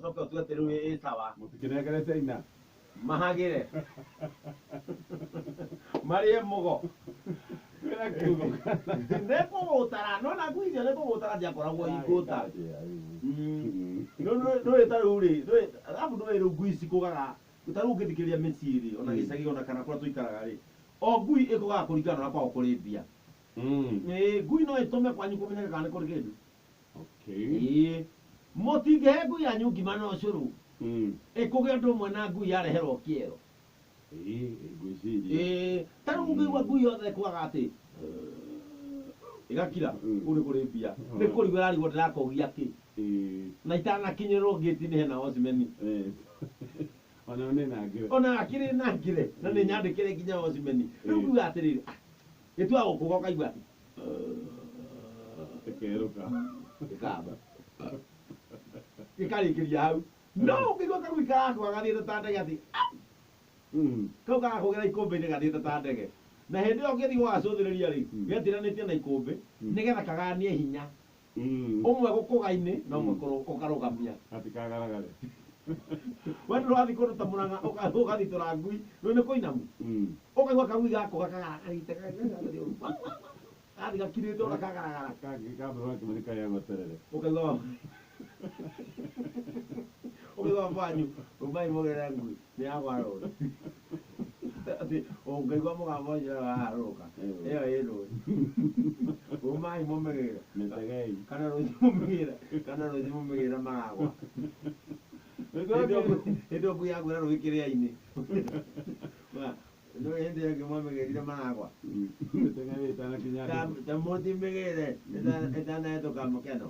no que tú te estaba. Mutikine kare seina. Mahagire. Maria Mogo. Mira kugo. Nepo votara, no na guidia, nepo votara ya kora wo igota. No eta uri, no abu no ero guisi ko gaga. Utaru githikiria mesiri, ona gisagi ona kana kora tuikaraga ri. O gui eko ga kurigana na kwa okorithia. Gui no etome kwanyu kumenya kana kuri kindu. Okay. Motige gui yanyu gimana ocuru. Ekuge ndo mwana gui areherwo kiero. Guisi. Taru gui wa gui yothe kwaga ati. Igakira uri kuri bia. Ni kuri wirari wothe kogia ki. Na itana kinyero geti ni hena Osimeni. Ona one nagire. Ona akire nagire. Na ni nyandikire kinya Osimeni. Riu gui atiriri. Itu agukuga kaigua ati. Tekeruka. Ikaba. Ikarikiria hau. No, kigwa kaguikara kwa gathie tatandege ati. Kau gagakugira ikumbi-ini gathie tatandege. Na hindi ĩyo ũgĩthiĩ gũgacuthĩrĩria rĩ, getiranĩtie na ikũmbĩ nĩgetha kaganie hinya. Ũmwe gũkũga-inĩ na ũmwe ũkarũgamia. Gatikagaragare. We ndũrathiĩ kũndũ ta Mũrang'a ũgathitũra ngui, rĩu nĩ kũinamu. Ũkaigua kagui gako gakagaragarĩte gathi gakirĩte ũna kagaragara. Kambũra kĩmũthika ya gweterere. Ũkaigua mbanyu ũmai mũgere ngui nĩ yagwa rũĩ. Ati ũngaigua mũgambo ũcio waharũrũka ĩyo ĩ rũĩ. Ũmai mũmĩgĩre kana rũciũ mũmĩgĩre maragwa. Hĩndĩ ĩyo ngui yagwĩra rũĩ kĩrĩa-inĩ. No hĩndĩ ĩyo ĩngĩ mwamĩgĩrire maragwa. Ta mũtimĩgĩre ĩtanahĩtũka mũkeno.